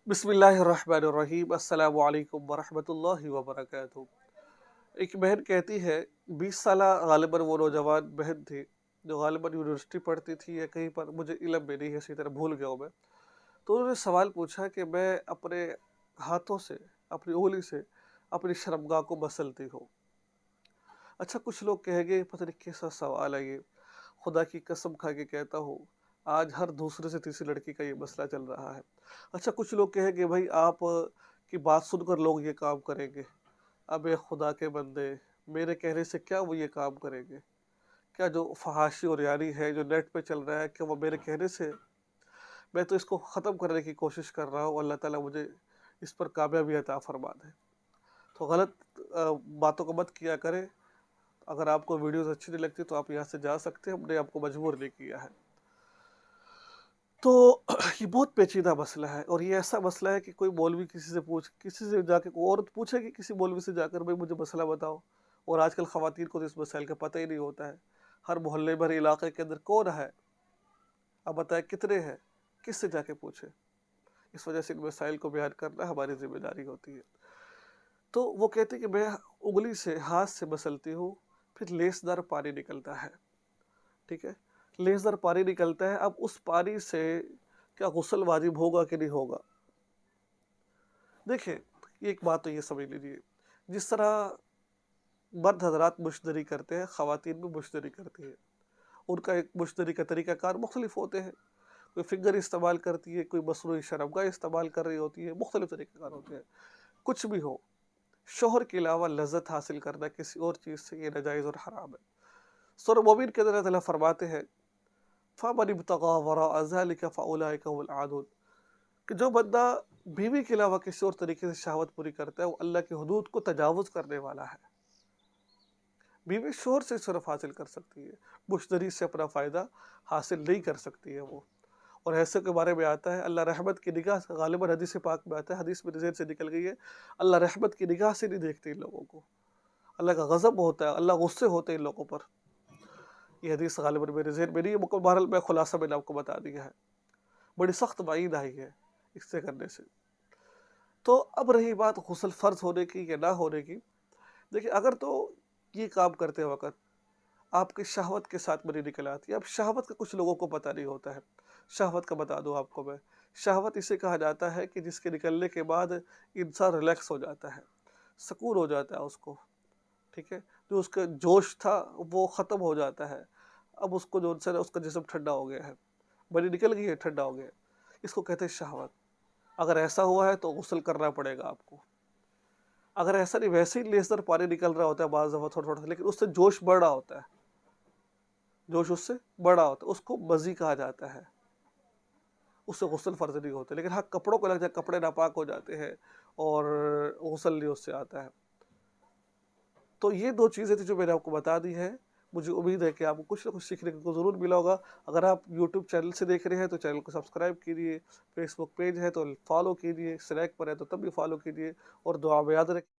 बिस्मिल्लाहिर्रहमानिर्रहीम अस्सलामु अलैकुम वरहमतुल्लाहि वबरकातुहू। एक बहन कहती है 20 साला गालिबन वो नौजवान बहन थी जो गालिबन यूनिवर्सिटी पढ़ती थी या कहीं पर, मुझे इल्म में नहीं है, इसी तरह भूल गया हूँ मैं। तो उन्होंने सवाल पूछा कि मैं अपने हाथों से, अपनी उंगली से अपनी शर्मगाह को मसलती हूँ। अच्छा, कुछ लोग कहेंगे पता नहीं कैसा सवाल है ये, खुदा की कसम खा के कहता हूँ आज हर दूसरे से तीसरी लड़की का ये मसला चल रहा है। अच्छा, कुछ लोग कहेंगे भाई आप की बात सुनकर लोग ये काम करेंगे। अबे खुदा के बंदे, मेरे कहने से क्या वो ये काम करेंगे? क्या जो फहाशी और यारी है जो नेट पे चल रहा है, क्या वो मेरे कहने से? मैं तो इसको ख़त्म करने की कोशिश कर रहा हूँ, अल्लाह ताला मुझे इस पर कामयाबी अता फरमा दे। तो गलत बातों को मत किया करें। अगर आपको वीडियोस अच्छी नहीं लगती तो आप यहाँ से जा सकते हैं, हमने आपको मजबूर नहीं किया है। तो ये बहुत पेचीदा मसला है और ये ऐसा मसला है कि कोई मौलवी किसी से जाके, कोई औरत पूछेगी किसी मौलवी से जाकर भाई मुझे मसला बताओ, और आजकल ख़वातीन को तो इस मसाइल का पता ही नहीं होता है। हर मोहल्ले भर इलाके के अंदर कौन है, अब बताए कितने हैं, किससे जाके पूछे? इस वजह से इन मसाइल को बयान करना हमारी जिम्मेदारी होती है। तो वो कहते कि मैं उंगली से, हाथ से मसलती हूँ, फिर लेसदार पानी निकलता है। ठीक है, लेसदार पानी निकलता है। अब उस पानी से क्या गुस्ल वाजिब होगा कि नहीं होगा? देखिए, एक बात तो ये समझ लीजिए, जिस तरह मर्द हजरात मुश्तरी करते हैं, ख़वातीन भी मुश्तरी करती है। उनका एक मुश्तरी का तरीक़ाकार मुख्तलिफ होते हैं। कोई फिंगर इस्तेमाल करती है, कोई मसनूई शर्मगाह इस्तेमाल कर रही होती है, मुख्तलिफ तरीक़ाकार होते हैं। कुछ भी हो, शौहर के अलावा लज़्ज़त हासिल करना किसी और चीज़ से ये नाजायज़ और हराम है। सूरह मोमिन के अंदर अल्लाह ताला फरमाते हैं, फ़मन इब्तग़ा वराअ ज़ालिका फ़उलाइका हुमुल आदून, कि जो बंदा बीवी के अलावा किसी और तरीके से शहवत पूरी करता है वो अल्लाह की हुदूद को तजावुज़ करने वाला है। बीवी शोहर से सिर्फ हासिल कर सकती है, मुश्तरी से अपना फ़ायदा हासिल नहीं कर सकती है वो। और ऐसे के बारे में आता है, अल्लाह रहमत की निगाह से, गालिबन हदीस पाक में आता है, हदीस मेरे ज़हन से निकल गई है, अल्लाह रहमत की निगाह से नहीं देखते इन लोगों को। अल्लाह का गज़ब होता है, अल्लाह गुस्से होते हैं इन लोगों पर। ये हदीस गालिबन मेरे ज़हन में नहीं है, बहरहाल मैं खुलासा मैंने आपको बता दिया है। बड़ी सख्त वईद आई है इससे करने से। तो अब रही बात गुस्ल फ़र्ज़ होने की या ना होने की। देखिए, अगर तो ये काम करते वक़्त आपकी शहवत के साथ में नहीं निकल आती। अब शहवत का कुछ लोगों को पता नहीं होता है। शहवत का बता दूँ आपको मैं। शहवत इसे कहा जाता है कि जिसके निकलने के बाद इंसान रिलैक्स हो जाता है, सुकून हो जाता है उसको, ठीक है? जो उसका जोश था वो ख़त्म हो जाता है। अब उसको जो है उसका जिस्म ठंडा हो गया है, बली निकल गई है, ठंडा हो गया है। इसको कहते हैं शहवत। अगर ऐसा हुआ है तो गुस्ल करना पड़ेगा आपको। अगर ऐसा नहीं, वैसे ही लेज़र पानी निकल रहा होता है बाज़ दफ़ा थोड़ा-थोड़ा, लेकिन उससे जोश बढ़ रहा होता है, जोश उससे बड़ा होता है, उसको मज़ी कहा जाता है। उससे गुस्ल फ़र्ज़ नहीं होते। लेकिन हाँ, कपड़ों को लग जाए, कपड़े नापाक हो जाते हैं और गुस्ल नहीं उससे आता है। तो ये 2 चीज़ें थी जो मैंने आपको बता दी हैं। मुझे उम्मीद है कि आपको कुछ न कुछ सीखने को ज़रूर मिला होगा। अगर आप यूट्यूब चैनल से देख रहे हैं तो चैनल को सब्सक्राइब कीजिए, फेसबुक पेज है तो फॉलो कीजिए, स्नैक पर है तो तब भी फॉलो कीजिए और दुआ में याद रखिए।